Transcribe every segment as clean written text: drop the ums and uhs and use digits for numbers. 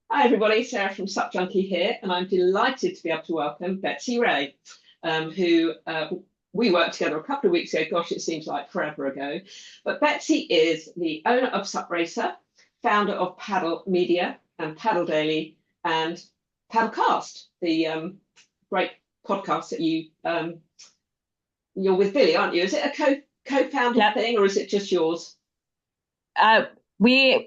Hi everybody, Sarah from SUPjunkie here, and I'm delighted to be able to welcome Betsy Ray, who we worked together a couple of weeks ago. Gosh, it seems like forever ago. But Betsy is the owner of SUP Racer, founder of Paddle Media and Paddle Daily and Paddlecast, the great podcast that you're with Billy, aren't you? Is it a co-founded Yep. thing or is it just yours? Uh, Chris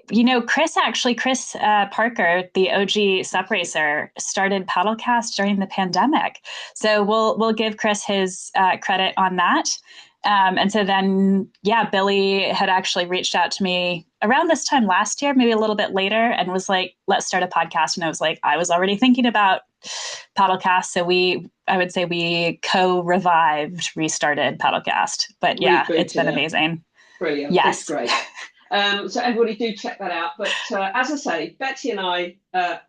Parker, the OG sup racer, started Paddlecast during the pandemic. So we'll give Chris his credit on that. And so then, yeah, Billy had actually reached out to me around this time last year, maybe a little bit later, and was like, let's start a podcast. And I was like, I was already thinking about Paddlecast. So I would say we restarted Paddlecast. But yeah, it's Rebooted been it. amazing. Brilliant. It's Yes. great. So everybody do check that out. But as I say, Betsy and I,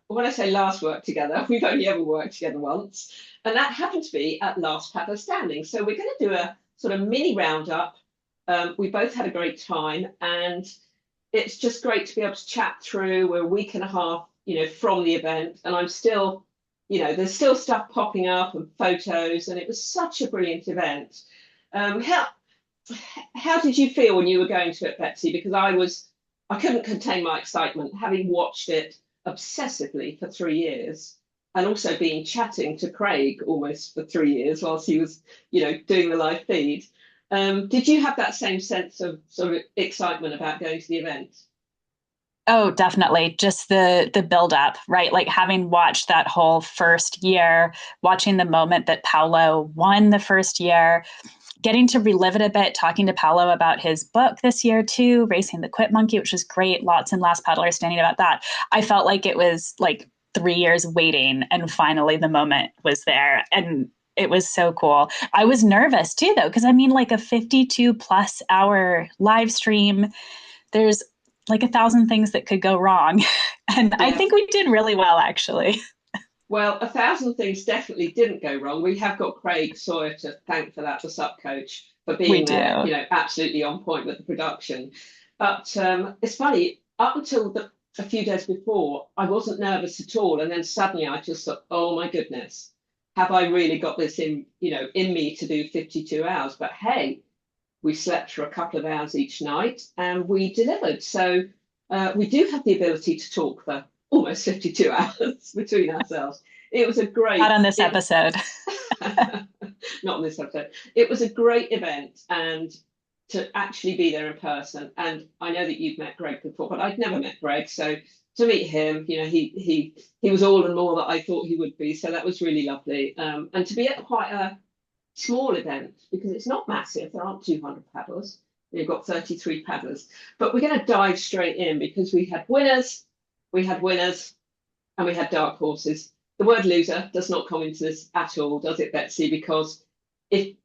when I say last worked together, we've only ever worked together once. And that happened to be at Last Paddler Standing. So we're going to do a sort of mini roundup. We both had a great time and it's just great to be able to chat through. We're a week and a half, from the event. And I'm still, there's still stuff popping up and photos. And it was such a brilliant event. How did you feel when you were going to it, Betsy? Because I couldn't contain my excitement, having watched it obsessively for 3 years, and also been chatting to Craig almost for 3 years whilst he was, doing the live feed. Did you have that same sense of sort of excitement about going to the event? Oh, definitely. Just the build up, right? Like having watched that whole first year, watching the moment that Paolo won the first year, getting to relive it a bit, talking to Paolo about his book this year too, Racing the Quit Monkey, which was great. Lots and Last Paddler standing about that. I felt like it was like 3 years waiting, and finally the moment was there. And it was so cool. I was nervous too, though, because I mean, like a 52 plus hour live stream, there's like 1,000 things that could go wrong. And I Yeah. think we did really well, actually. Well, a thousand things definitely didn't go wrong. We have got Craig Sawyer to thank for that, the sub coach, for We being there, do. absolutely on point with the production. But it's funny, up until a few days before, I wasn't nervous at all. And then suddenly I just thought, oh my goodness, have I really got this in me to do 52 hours? But hey, we slept for a couple of hours each night and we delivered. So we do have the ability to talk for almost 52 hours between ourselves. It was a Not great, on this it, episode. not on this episode. It was a great event and to actually be there in person. And I know that you've met Greg before, but I'd never met Greg. So to meet him, he was all and more that I thought he would be. So that was really lovely. And to be at quite a small event because it's not massive. There aren't 200 paddlers. You've got 33 paddlers. But we're going to dive straight in because we had winners, and we had dark horses. The word loser does not come into this at all, does it, Betsy? Because if,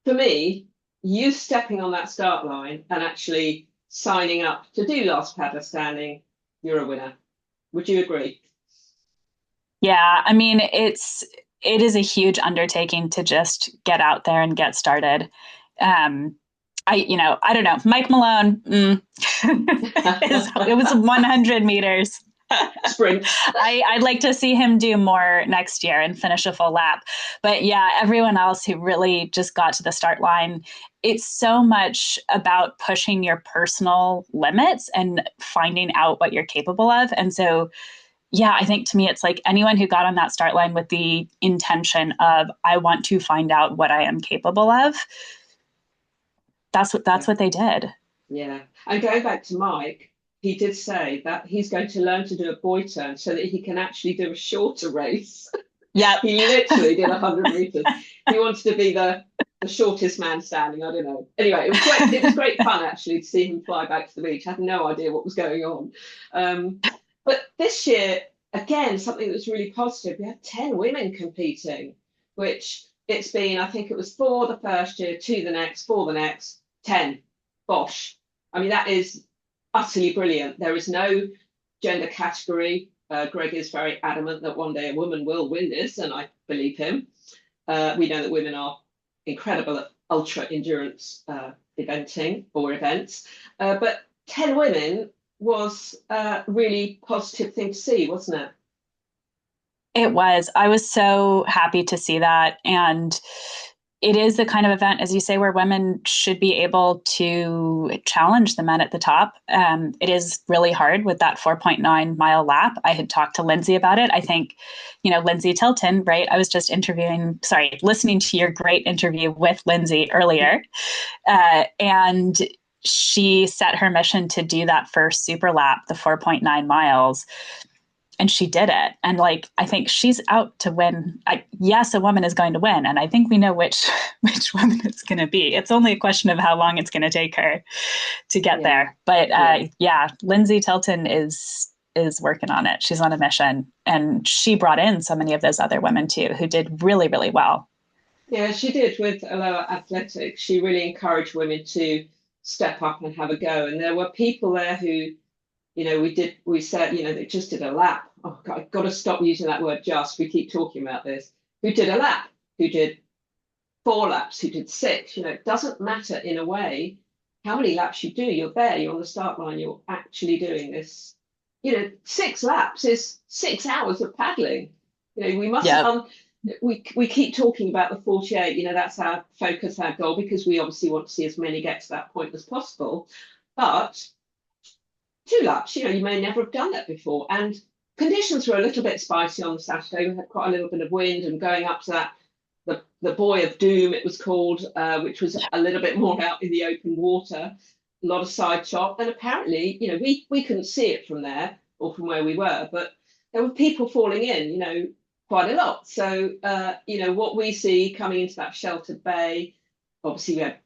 for me, you stepping on that start line and actually signing up to do last paddler standing, you're a winner. Would you agree? Yeah, I mean, it is a huge undertaking to just get out there and get started. Um, I don't know. Mike Malone, it was 100 meters. Sprints. I'd like to see him do more next year and finish a full lap. But yeah, everyone else who really just got to the start line, it's so much about pushing your personal limits and finding out what you're capable of. And so yeah, I think to me, it's like anyone who got on that start line with the intention of, I want to find out what I am capable of. That's what they did. Yeah. And going back to Mike, he did say that he's going to learn to do a boy turn so that he can actually do a shorter race. Yep. He literally did 100 meters. He wanted to be the shortest man standing. I don't know. Anyway, it was great. It was great fun actually to see him fly back to the beach. I had no idea what was going on. But this year, again, something that was really positive. We had 10 women competing, which it's been, I think it was for the first year, to the next, for the next, 10. Bosh. I mean, that is utterly brilliant. There is no gender category. Greg is very adamant that one day a woman will win this, and I believe him. We know that women are incredible at ultra endurance eventing or events, but 10 women was a really positive thing to see, wasn't it? It was. I was so happy to see that. And it is the kind of event, as you say, where women should be able to challenge the men at the top. It is really hard with that 4.9 mile lap. I had talked to Lindsay about it. I think, Lindsay Tilton, right? I was just listening to your great interview with Lindsay earlier. And she set her mission to do that first super lap, the 4.9 miles, and she did it. And like, I think she's out to win. Yes, a woman is going to win, and I think we know which which woman it's going to be. It's only a question of how long it's going to take her to get Yeah, there. But yeah. Lindsay Tilton is working on it. She's on a mission, and she brought in so many of those other women too, who did really, really well. Yeah, she did with Aloha Athletics. She really encouraged women to step up and have a go. And there were people there who, we said, they just did a lap. Oh, God, I've got to stop using that word just. We keep talking about this. Who did a lap, who did 4 laps, who did 6. It doesn't matter in a way how many laps you do. You're there, you're on the start line, you're actually doing this. 6 laps is 6 hours of paddling. We mustn't, Yeah. we keep talking about the 48, that's our focus, our goal, because we obviously want to see as many get to that point as possible. But 2 laps, you may never have done that before. And conditions were a little bit spicy on Saturday. We had quite a little bit of wind, and going up to that, the Buoy of Doom, it was called, which was a little bit more out in the open water, a lot of side chop. And apparently, we couldn't see it from there or from where we were, but there were people falling in, quite a lot. So, what we see coming into that sheltered bay, obviously we had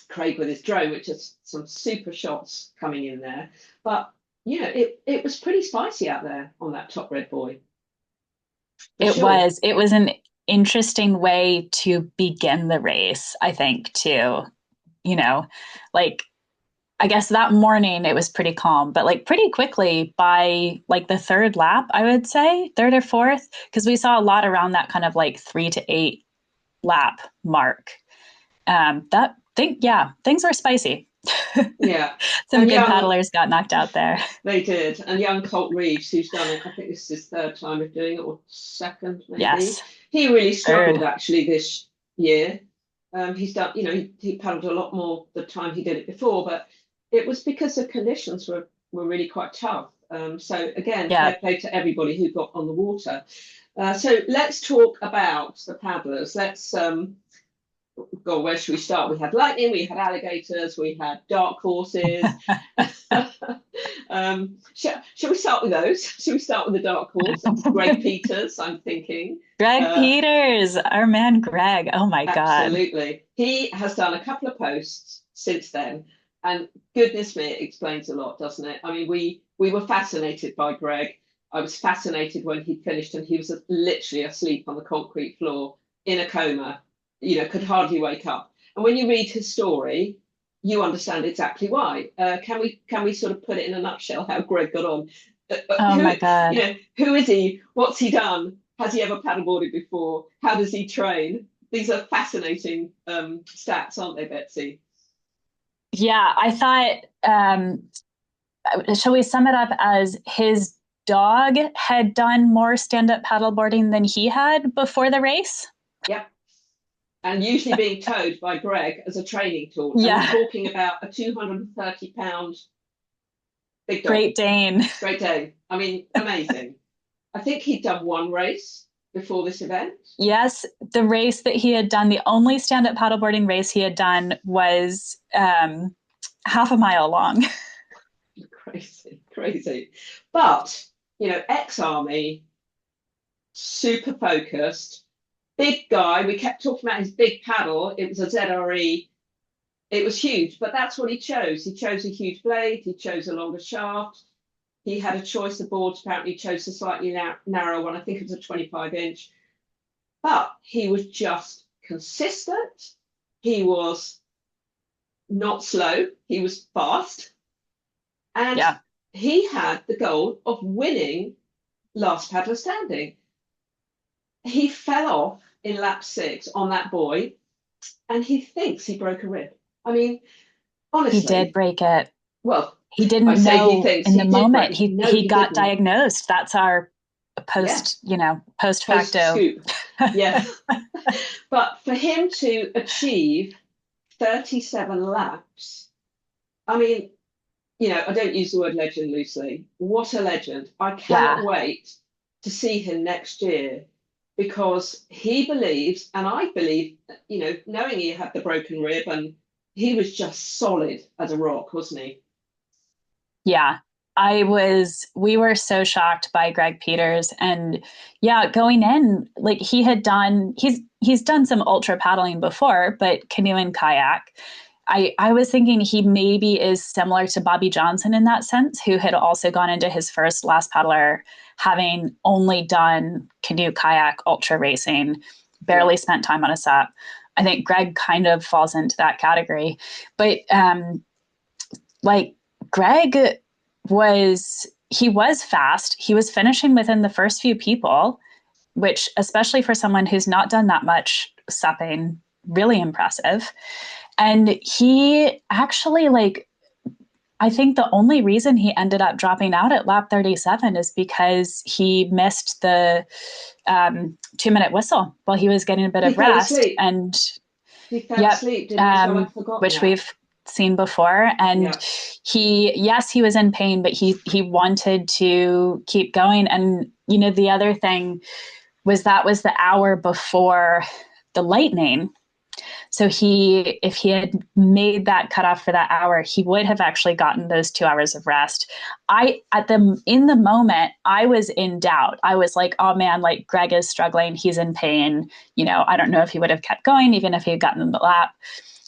Craig with his drone, which is some super shots coming in there. But it was pretty spicy out there on that top red buoy. It Sure. was. It was an interesting way to begin the race, I think, too. You know, like I guess that morning it was pretty calm, but like pretty quickly by like the third lap, I would say, third or fourth, because we saw a lot around that kind of like 3 to 8 lap mark. Things were spicy. Yeah. Some And good young, paddlers got knocked out there. they did. And young Colt Reeves, who's done it, I think this is his third time of doing it, or second maybe. Yes, He really third. struggled actually this year. He's done, he paddled a lot more the time he did it before, but it was because the conditions were really quite tough. So again, Yeah. fair play to everybody who got on the water. So let's talk about the paddlers. Let's God, where should we start? We had lightning, we had alligators, we had dark horses. Shall we start with those? Shall we start with the dark horse? Greg Peters, I'm thinking. Greg Uh, Peters, our man Greg. Oh my God. Absolutely. He has done a couple of posts since then, and goodness me, it explains a lot, doesn't it? I mean, we were fascinated by Greg. I was fascinated when he finished, and he was literally asleep on the concrete floor in a coma, could hardly wake up. And when you read his story, you understand exactly why. Can we sort of put it in a nutshell how Greg got on? Oh Who my God. who is he? What's he done? Has he ever paddleboarded before? How does he train? These are fascinating stats, aren't they, Betsy? Yeah, I thought, shall we sum it up as his dog had done more stand up paddleboarding than he had before the race? Yep. And usually being towed by Greg as a training tool. And we're Yeah, talking about a 230-pound big dog, Great Dane. Great Dane. I mean, amazing. I think he'd done one race before this event. Yes, the race that he had done, the only stand up paddleboarding race he had done was half a mile long. Crazy, crazy. But, ex-army, super focused, big guy. We kept talking about his big paddle. It was a ZRE. It was huge, but that's what he chose. He chose a huge blade. He chose a longer shaft. He had a choice of boards. Apparently, he chose a slightly narrow one. I think it was a 25-inch. But he was just consistent. He was not slow. He was fast. And Yeah. he had the goal of winning last paddler standing. He fell off in lap 6 on that buoy, and he thinks he broke a rib. I mean, He did honestly, break it. well, He I didn't say he know thinks in he the did moment. break. He No, he he got didn't. diagnosed. That's our Yeah, post post facto. scoop. Yeah. But for him to achieve 37 laps, I mean, I don't use the word legend loosely. What a legend. I cannot Yeah. wait to see him next year because he believes, and I believe, knowing he had the broken rib and he was just solid as a rock, wasn't he? Yeah. We were so shocked by Greg Peters. And yeah, going in, like he's done some ultra paddling before, but canoe and kayak. I was thinking he maybe is similar to Bobby Johnson in that sense, who had also gone into his first last paddler having only done canoe, kayak, ultra racing, Yeah. barely spent time on a SUP. I think Greg kind of falls into that category. But like Greg he was fast. He was finishing within the first few people, which especially for someone who's not done that much supping, really impressive. And he actually I think the only reason he ended up dropping out at lap 37 is because he missed the 2 minute whistle while he was getting a bit He of fell rest. asleep. And He fell yep, asleep, didn't he? So I'd forgotten which that. we've seen before. And Yeah. yes, he was in pain, but he wanted to keep going. And the other thing was that was the hour before the lightning. So if he had made that cutoff for that hour, he would have actually gotten those 2 hours of rest. In the moment, I was in doubt. I was like, oh man, like Greg is struggling. He's in pain. I don't know if he would have kept going, even if he had gotten in the lap.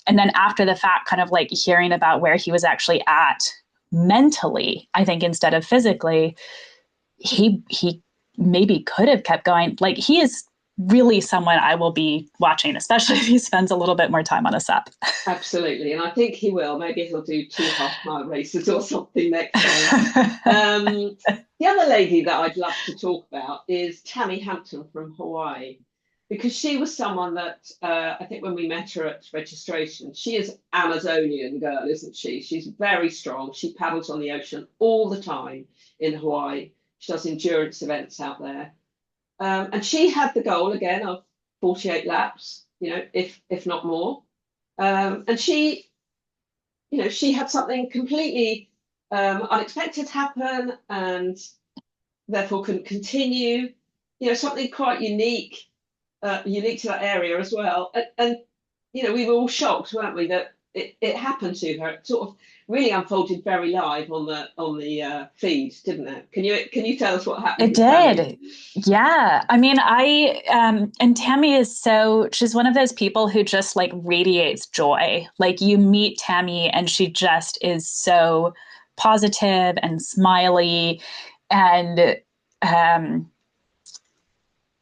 And then after the fact, kind of like hearing about where he was actually at mentally, I think instead of physically, he maybe could have kept going. Like he is really someone I will be watching, especially if he spends a little bit more time on a SUP. Absolutely. And I think he will. Maybe he'll do 2 half-mile races or something next time. The other lady that I'd love to talk about is Tammy Hampton from Hawaii, because she was someone that I think when we met her at registration, she is Amazonian girl, isn't she? She's very strong. She paddles on the ocean all the time in Hawaii. She does endurance events out there. And she had the goal again of 48 laps, if not more. And she had something completely unexpected happen and therefore couldn't continue. Something quite unique to that area as well. And we were all shocked, weren't we, that it happened to her. It sort of really unfolded very live on the feed, didn't it? Can you tell us what happened It with Tammy? did. Yeah. I mean, and Tammy she's one of those people who just like radiates joy. Like you meet Tammy and she just is so positive and smiley. And,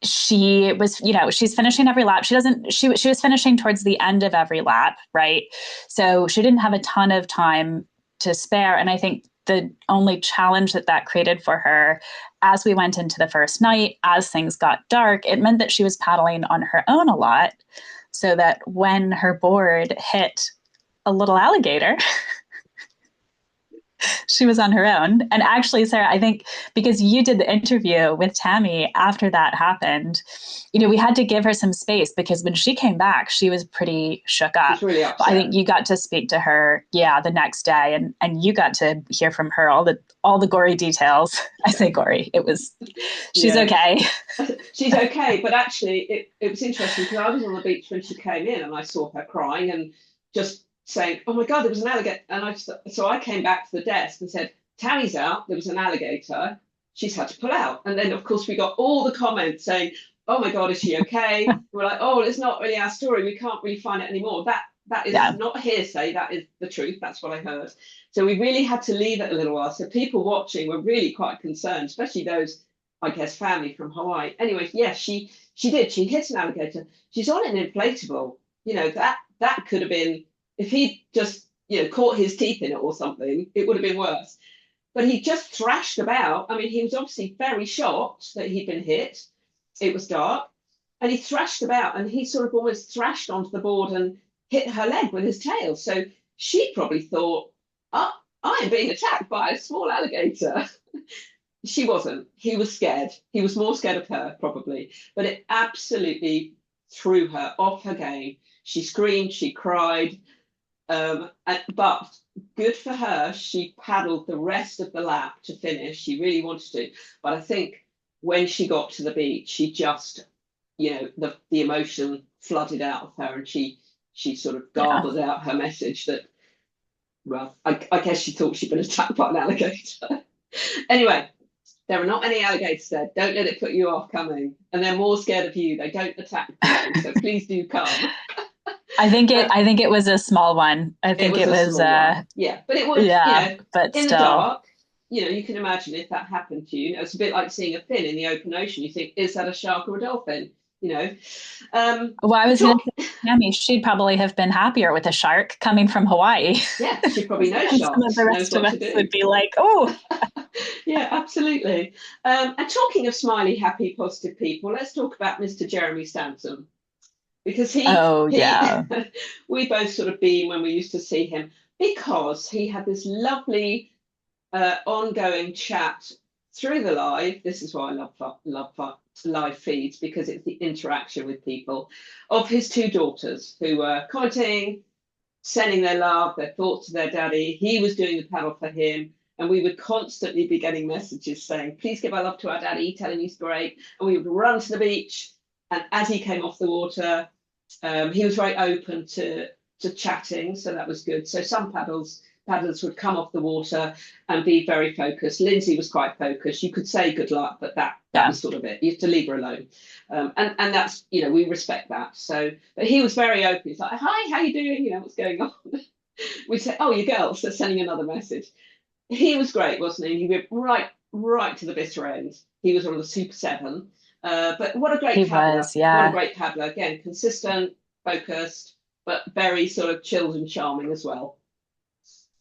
she was, she's finishing every lap. She was finishing towards the end of every lap, right? So she didn't have a ton of time to spare. And I think the only challenge that created for her as we went into the first night, as things got dark, it meant that she was paddling on her own a lot. So that when her board hit a little alligator, she was on her own. And actually, Sarah, I think because you did the interview with Tammy after that happened, we had to give her some space because when she came back, she was pretty shook up. She's really But I think upset. you got to speak to her, yeah, the next day, and you got to hear from her all the gory details. I say gory. She's Yeah. okay. She's okay, but actually, it was interesting because I was on the beach when she came in and I saw her crying and just saying, "Oh my God, there was an alligator!" And so I came back to the desk and said, "Tammy's out. There was an alligator. She's had to pull out." And then, of course, we got all the comments saying, "Oh my God, is she okay?" We're like, "Oh, it's not really our story. We can't really find it anymore." That is Yeah. not hearsay. That is the truth. That's what I heard. So we really had to leave it a little while. So people watching were really quite concerned, especially those, I guess, family from Hawaii. Anyway, yes, she did. She hit an alligator. She's on an inflatable. That could have been if he just caught his teeth in it or something. It would have been worse. But he just thrashed about. I mean, he was obviously very shocked that he'd been hit. It was dark, and he thrashed about, and he sort of almost thrashed onto the board and hit her leg with his tail. So she probably thought, "Oh, I am being attacked by a small alligator." She wasn't. He was scared. He was more scared of her, probably. But it absolutely threw her off her game. She screamed, she cried. But good for her, she paddled the rest of the lap to finish. She really wanted to. But I think when she got to the beach, she just, the emotion flooded out of her, and she sort of Yeah. garbled out her message that, well, I guess she thought she'd been attacked by an alligator. Anyway, there are not any alligators there. Don't let it put you off coming. And they're more scared of you. They don't attack people. So please do come. I think it was a small one. I It think was it a was small one. Yeah. But it would, yeah, but in the still. dark, you can imagine if that happened to you. It's a bit like seeing a fin in the open ocean. You think, is that a shark or a dolphin? You know. Well, I was going Talk. to say, Tammy, she'd probably have been happier with a shark coming from Hawaii. Yeah, she probably knows And some of sharks, the knows rest of what us to do. would be like, oh, Yeah, absolutely. And talking of smiley, happy, positive people, let's talk about Mr. Jeremy Stanton, because oh he yeah. we both sort of beam when we used to see him, because he had this lovely ongoing chat through the live. This is why I love live feeds, because it's the interaction with people, of his two daughters who were commenting, sending their love, their thoughts to their daddy. He was doing the panel for him. And we would constantly be getting messages saying, please give our love to our daddy, tell him he's great. And we would run to the beach. And as he came off the water, he was very open to chatting. So that was good. So some paddlers would come off the water and be very focused. Lindsay was quite focused. You could say good luck, but that Yeah. was sort of it. You have to leave her alone. And that's, we respect that. So, but he was very open. He's like, hi, how you doing? What's going on? We said, oh, you girls, they're sending another message. He was great, wasn't he? He went right to the bitter end. He was on the Super 7. But what a great He paddler. was, What a yeah. great paddler. Again, consistent, focused, but very sort of chilled and charming as well.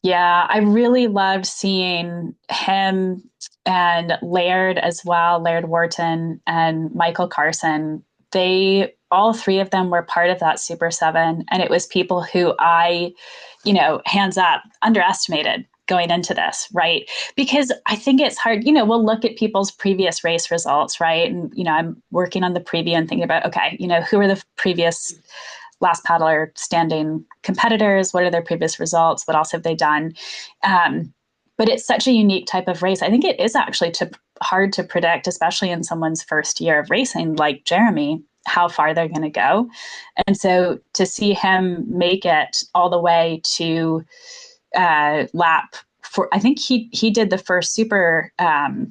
Yeah, I really loved seeing him and Laird as well, Laird Wharton and Michael Carson. They all three of them were part of that Super 7. And it was people who I, hands up, underestimated going into this, right? Because I think it's hard, we'll look at people's previous race results, right? And, I'm working on the preview and thinking about, okay, who are the previous last paddler standing competitors? What are their previous results? What else have they done? But it's such a unique type of race. I think it is actually hard to predict, especially in someone's first year of racing like Jeremy, how far they're going to go. And so to see him make it all the way to lap for, I think he did the first super.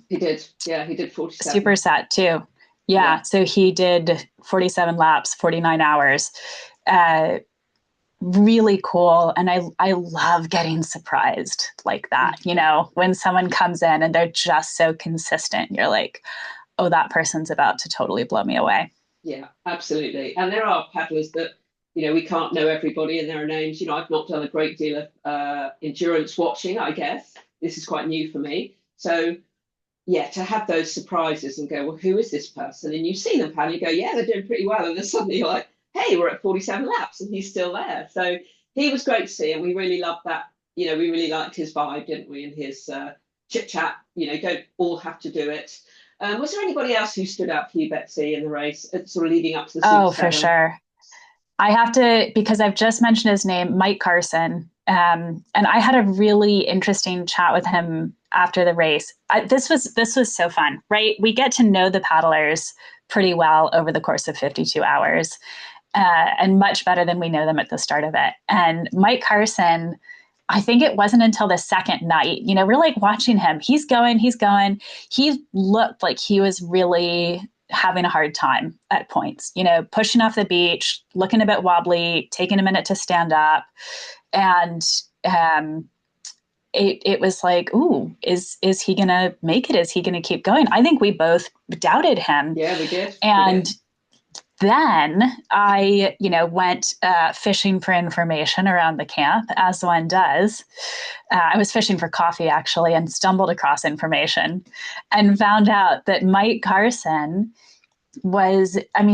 He did. Yeah, he did 47. Superset too. Yeah. So he did 47 laps, 49 hours. Really cool. And I love getting surprised like that, when someone comes in and they're just so consistent. You're like, oh, that person's about to totally blow me away. Yeah, absolutely. And there are paddlers that, we can't know everybody and there are names. I've not done a great deal of endurance watching, I guess. This is quite new for me. So, yeah, to have those surprises and go, well, who is this person? And you see them paddle, you go, yeah, they're doing pretty well. And then suddenly you're like, hey, we're at 47 laps and he's still there. So he was great to see. And we really loved that. We really liked his vibe, didn't we? And his chit chat, don't all have to do it. Was there anybody else who stood out for you, Betsy, in the race, sort of leading up to the Super Oh, 7? for sure. I have to, because I've just mentioned his name, Mike Carson. And I had a really interesting chat with him after the race. This was so fun, right? We get to know the paddlers pretty well over the course of 52 hours, and much better than we know them at the start of it. And Mike Carson, I think it wasn't until the second night, we're like watching him. He's going. He looked like he was really having a hard time at points, pushing off the beach, looking a bit wobbly, taking a minute to stand up. And it was like, ooh, is he going to make it? Is he going to keep going? I think we both doubted him. Yeah, we did. And then I, went fishing for information around the camp, as one does. I was fishing for coffee, actually, and stumbled across information and found out that Mike Carson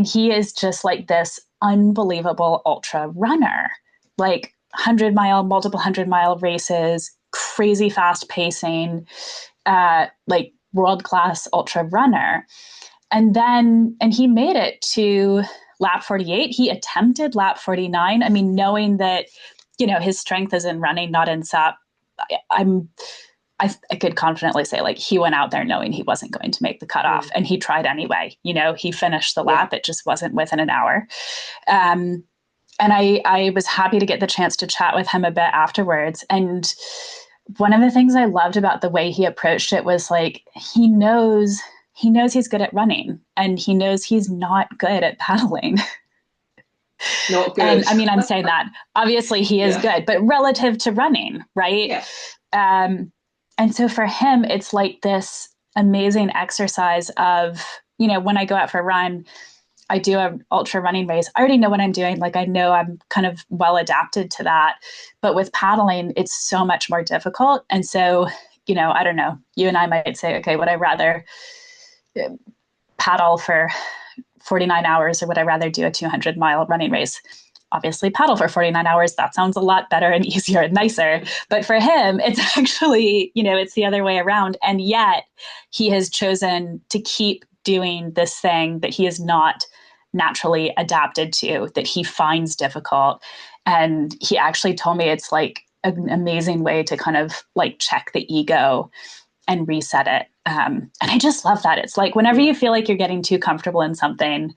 he is just like this unbelievable ultra runner, like 100-mile, multiple 100-mile races, crazy fast pacing, like world-class ultra runner. And he made it to lap 48. He attempted lap 49. I mean, knowing that, his strength is in running, not in SUP, I could confidently say, like, he went out there knowing he wasn't going to make the cutoff, and he tried anyway. He finished the lap. It just wasn't within an hour. And I was happy to get the chance to chat with him a bit afterwards. And one of the things I loved about the way he approached it was, like, he knows he's good at running, and he knows he's not good at paddling. Not good. And I mean, I'm saying that obviously he is good, but relative to running, right? Yeah. And so for him, it's like this amazing exercise of, when I go out for a run, I do an ultra running race. I already know what I'm doing. Like, I know I'm kind of well adapted to that. But with paddling, it's so much more difficult. And so, I don't know, you and I might say, okay, would I rather paddle for 49 hours or would I rather do a 200-mile running race? Obviously, paddle for 49 hours. That sounds a lot better and easier and nicer. But for him, it's actually, it's the other way around. And yet he has chosen to keep doing this thing that he is not naturally adapted to, that he finds difficult. And he actually told me it's like an amazing way to kind of like check the ego and reset it. And I just love that. It's like whenever you feel like you're getting too comfortable in something,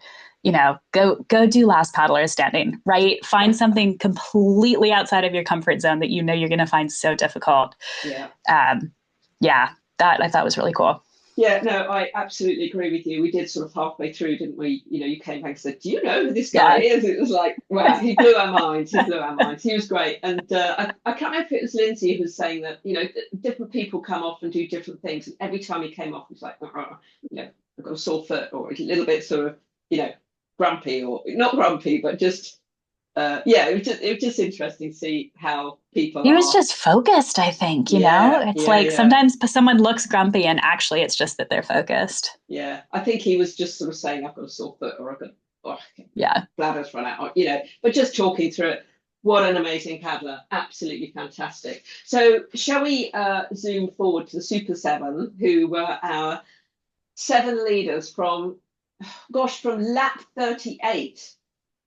go do last paddler standing, right? Find something completely outside of your comfort zone that you're going to find so difficult. Yeah. That I thought was really cool. Yeah, no, I absolutely agree with you. We did sort of halfway through, didn't we? You came back and said, "Do you know who this guy is?" It was like, well, he blew our minds. He was great. And I can't remember if it was Lindsay who was saying that, different people come off and do different things. And every time he came off, he was like, I've got a sore foot, or a little bit sort of, grumpy, or not grumpy, but just, it was just interesting to see how people He was just focused, I think, sometimes someone looks grumpy and actually it's just that they're focused. Yeah, I think he was just sort of saying, I've got a sore foot, or I've got, bladder's run out, but just talking through it. What an amazing paddler. Absolutely fantastic. So shall we zoom forward to the Super 7, who were our 7 leaders from lap 38.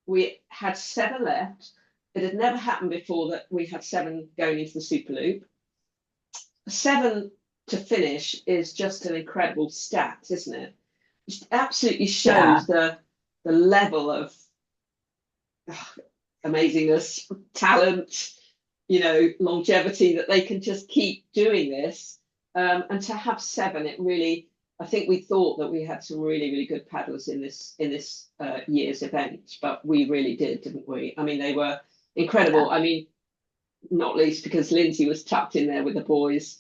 We had 7 left. It had never happened before that we had 7 going into the Super Loop. 7 to finish is just an incredible stat, isn't it? It absolutely shows the level of amazingness, talent, longevity, that they can just keep doing this. And to have 7, it really, I think we thought that we had some really, really good paddlers in this year's event, but we really did, didn't we? I mean, they were incredible. Yeah. I mean, not least because Lindsay was tucked in there with the boys.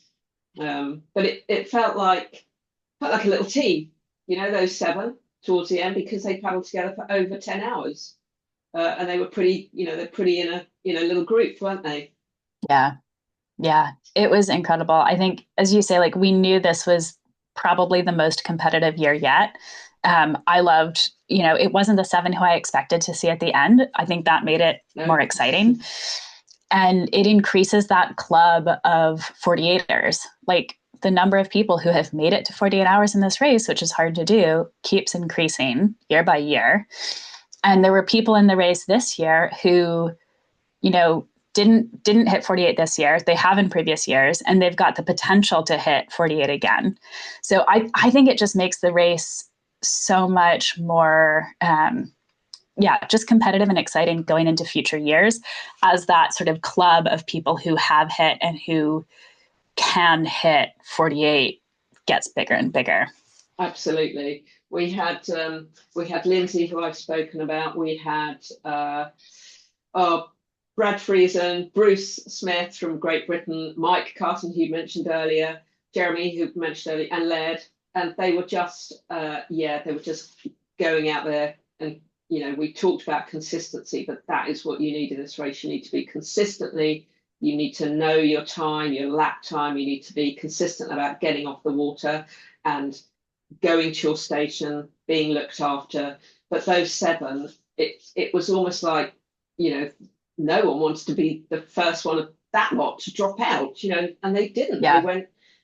But it felt like a little team, those 7 towards the end, because they paddled together for over 10 hours. And they were pretty, they're pretty in a little group, weren't they? Yeah, it was incredible. I think, as you say, like, we knew this was probably the most competitive year yet. I loved, it wasn't the 7 who I expected to see at the end. I think that made it more exciting. And it increases that club of 48ers. Like, the number of people who have made it to 48 hours in this race, which is hard to do, keeps increasing year by year. And there were people in the race this year who, didn't hit 48 this year. They have in previous years, and they've got the potential to hit 48 again. So I think it just makes the race so much more, just competitive and exciting going into future years, as that sort of club of people who have hit and who can hit 48 gets bigger and bigger. Absolutely. We had Lindsay, who I've spoken about. We had Brad Friesen, Bruce Smith from Great Britain, Mike Carson, who you mentioned earlier, Jeremy, who mentioned earlier, and Laird. And they were just, going out there. And, we talked about consistency, but that is what you need in this race. You need to be consistently, you need to know your time, your lap time. You need to be consistent about getting off the water and going to your station, being looked after. But those 7, it was almost like, no one wants to be the first one of that lot to drop out, and they didn't. Yeah.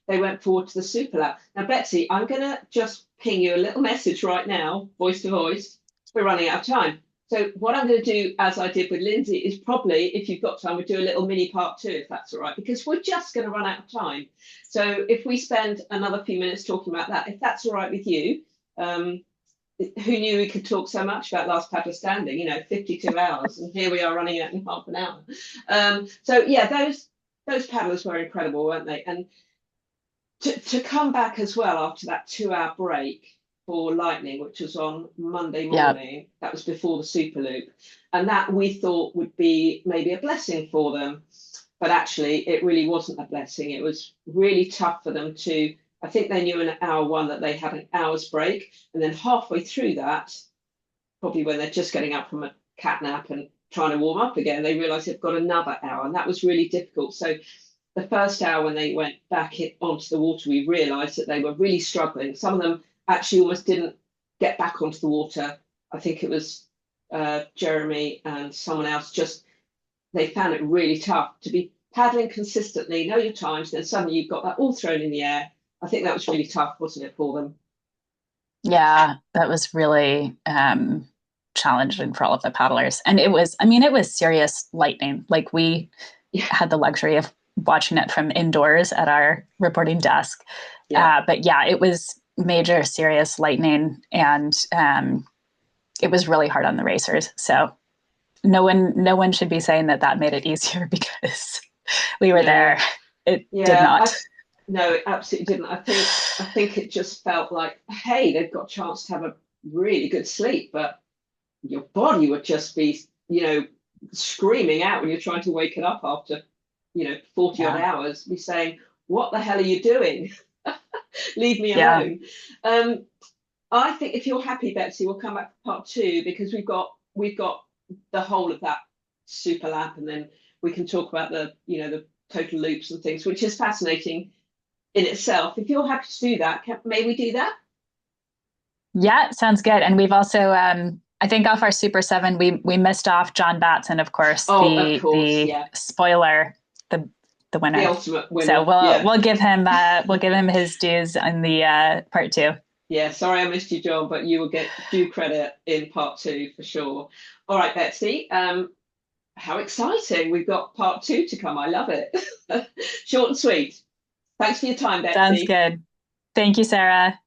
they went forward to the super lap. Now, Betsy, I'm going to just ping you a little message right now, voice to voice. We're running out of time. So what I'm going to do, as I did with Lindsay, is probably, if you've got time, we'll do a little mini part 2, if that's all right, because we're just going to run out of time. So if we spend another few minutes talking about that, if that's all right with you, who knew we could talk so much about Last Paddler Standing, 52 hours, and here we are running out in half an hour. So yeah, those paddlers were incredible, weren't they? And to come back as well after that 2-hour break for Lightning, which was on Monday morning, that was before the Super Loop, and that we thought would be maybe a blessing for them, but actually it really wasn't a blessing. It was really tough for them to, I think they knew in hour 1 that they had an hour's break, and then halfway through that, probably when they're just getting up from a cat nap and trying to warm up again, they realised they've got another hour, and that was really difficult. So the first hour when they went back onto the water, we realised that they were really struggling. Some of them actually almost didn't get back onto the water. I think it was Jeremy and someone else, they found it really tough to be paddling consistently, know your times, then suddenly you've got that all thrown in the air. I think that was really tough, wasn't it, for them? Yeah, that was really challenging for all of the paddlers. And it was serious lightning. Like we had the luxury of watching it from indoors at our reporting desk. But yeah, it was major serious lightning, and it was really hard on the racers. So no one should be saying that made it easier because we were there. It did not. No, it absolutely didn't. I think it just felt like, hey, they've got a chance to have a really good sleep, but your body would just be, screaming out when you're trying to wake it up after, 40 odd hours, be saying, what the hell are you doing? Leave me alone. I think if you're happy, Betsy, we'll come back to part 2, because we've got the whole of that super lap, and then we can talk about the total loops and things, which is fascinating in itself. If you're happy to do that, may we do that? Yeah, sounds good. And we've also, I think off our Super 7, we missed off John Batson, of course, the spoiler, the winner, the ultimate winner. So we'll give him his dues in the part 2. Yeah, sorry I missed you, John, but you will get due credit in part 2 for sure. All right, Betsy. How exciting! We've got part 2 to come. I love it. Short and sweet. Thanks for your time, Betsy. Sounds good. Thank you, Sarah.